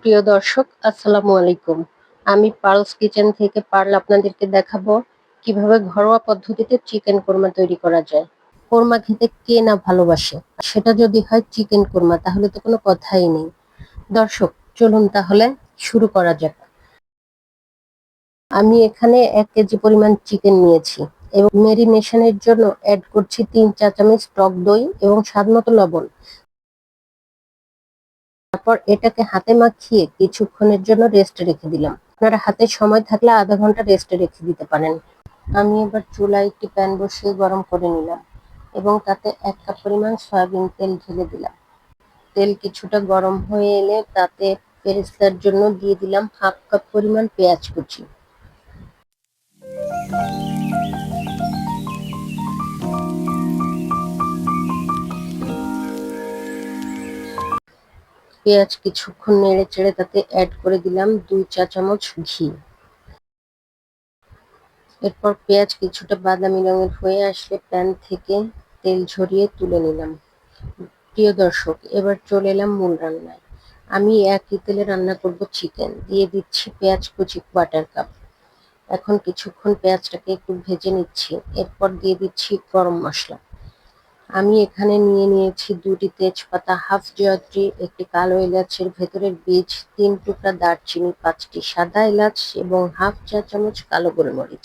প্রিয় দর্শক, আসসালামু আলাইকুম। আমি পার্লস কিচেন থেকে পার্ল আপনাদেরকে দেখাবো কিভাবে ঘরোয়া পদ্ধতিতে চিকেন কোরমা তৈরি করা যায়। কোরমা খেতে কে না ভালোবাসে, সেটা যদি হয় চিকেন কোরমা তাহলে তো কোনো কথাই নেই। দর্শক, চলুন তাহলে শুরু করা যাক। আমি এখানে 1 কেজি পরিমাণ চিকেন নিয়েছি এবং মেরিনেশনের জন্য অ্যাড করছি 3 চা চামচ টক দই এবং স্বাদমতো লবণ। তারপর এটাকে হাতে মাখিয়ে কিছুক্ষণের জন্য রেস্টে রেখে দিলাম। আপনারা হাতে সময় থাকলে আধা ঘন্টা রেস্টে রেখে দিতে পারেন। আমি এবার চুলায় একটি প্যান বসিয়ে গরম করে নিলাম এবং তাতে 1 কাপ পরিমাণ সয়াবিন তেল ঢেলে দিলাম। তেল কিছুটা গরম হয়ে এলে তাতে বেরেস্তার জন্য দিয়ে দিলাম 1/2 কাপ পরিমাণ পেঁয়াজ কুচি। পেঁয়াজ কিছুক্ষণ নেড়ে চেড়ে তাতে অ্যাড করে দিলাম 2 চা চামচ ঘি। এরপর পেঁয়াজ কিছুটা বাদামি রঙের হয়ে আসলে প্যান থেকে তেল ঝরিয়ে তুলে নিলাম। প্রিয় দর্শক, এবার চলে এলাম মূল রান্নায়। আমি একই তেলে রান্না করব চিকেন। দিয়ে দিচ্ছি পেঁয়াজ কুচি 1/4 কাপ। এখন কিছুক্ষণ পেঁয়াজটাকে একটু ভেজে নিচ্ছি। এরপর দিয়ে দিচ্ছি গরম মশলা। আমি এখানে নিয়েছি 2টি তেজপাতা, হাফ জয়ত্রী, একটি কালো এলাচের ভেতরের বীজ, 3 টুকরা দারচিনি, 5টি সাদা এলাচ এবং হাফ চা চামচ কালো গোলমরিচ।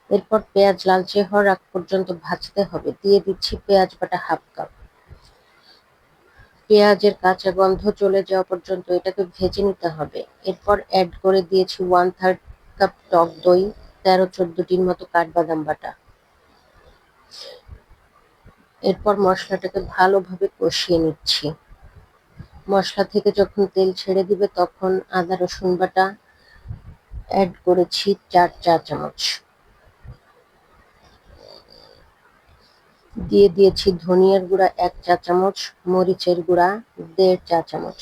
এরপর পেঁয়াজ লালচে হওয়ার আগ পর্যন্ত ভাজতে হবে। দিয়ে দিচ্ছি পেঁয়াজ বাটা 1/2 কাপ। পেঁয়াজের কাঁচা গন্ধ চলে যাওয়া পর্যন্ত এটাকে ভেজে নিতে হবে। এরপর অ্যাড করে দিয়েছি 1/3 কাপ টক দই, 13-14টির মতো কাঠবাদাম বাটা। এরপর মশলাটাকে ভালোভাবে কষিয়ে নিচ্ছি। মশলা থেকে যখন তেল ছেড়ে দিবে তখন আদা রসুন বাটা অ্যাড করেছি 4 চা চামচ। দিয়ে দিয়েছি ধনিয়ার গুঁড়া 1 চা চামচ, মরিচের গুঁড়া 1.5 চা চামচ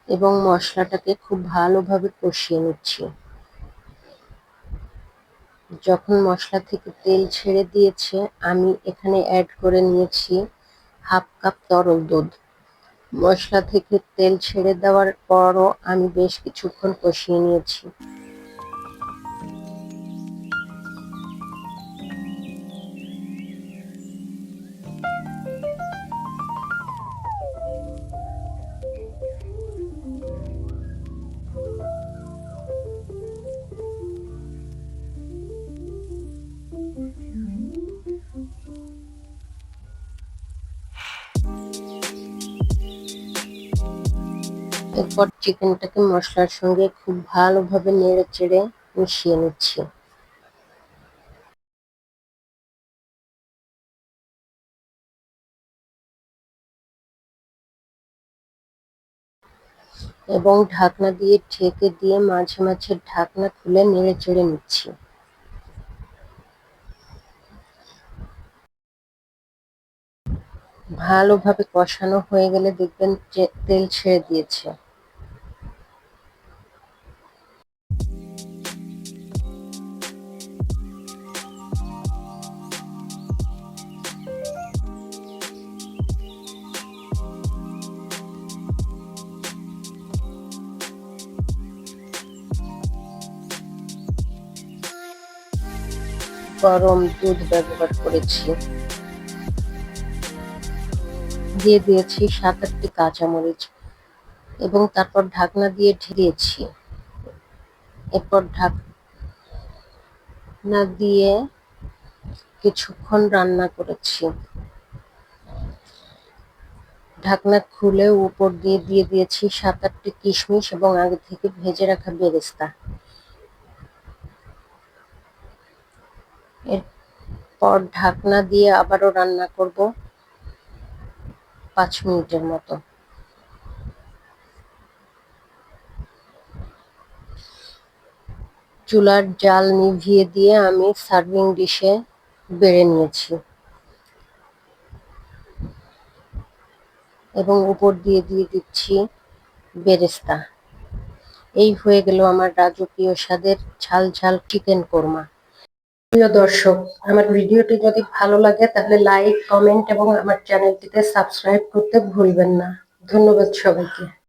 এবং মশলাটাকে খুব ভালোভাবে কষিয়ে নিচ্ছি। যখন মশলা থেকে তেল ছেড়ে দিয়েছে আমি এখানে অ্যাড করে নিয়েছি 1/2 কাপ তরল দুধ। মশলা থেকে তেল ছেড়ে দেওয়ার পরও আমি বেশ কিছুক্ষণ কষিয়ে নিয়েছি। এরপর চিকেনটাকে মশলার সঙ্গে খুব ভালোভাবে নেড়ে চেড়ে মিশিয়ে নিচ্ছি। এবং ঢাকনা দিয়ে ঢেকে দিয়ে মাঝে মাঝে ঢাকনা খুলে নেড়ে চেড়ে নিচ্ছি। ভালোভাবে কষানো হয়ে গেলে দেখবেন যে তেল ছেড়ে দিয়েছে। গরম দুধ ব্যবহার করেছি। দিয়ে দিয়েছি 7-8টি কাঁচামরিচ এবং তারপর ঢাকনা দিয়ে ঢেকেছি। এরপর ঢাকনা দিয়ে কিছুক্ষণ রান্না করেছি। ঢাকনা খুলে উপর দিয়ে দিয়েছি 7-8টি কিশমিশ এবং আগে থেকে ভেজে রাখা বেরেস্তা। এরপর ঢাকনা দিয়ে আবারও রান্না করব 5 মিনিটের মতো। চুলার জাল নিভিয়ে দিয়ে আমি সার্ভিং ডিশে বেড়ে নিয়েছি এবং উপর দিয়ে দিচ্ছি বেরেস্তা। এই হয়ে গেল আমার রাজকীয় স্বাদের ঝাল ঝাল চিকেন কোরমা। প্রিয় দর্শক, আমার ভিডিওটি যদি ভালো লাগে তাহলে লাইক, কমেন্ট এবং আমার চ্যানেলটিতে সাবস্ক্রাইব করতে ভুলবেন না। ধন্যবাদ সবাইকে।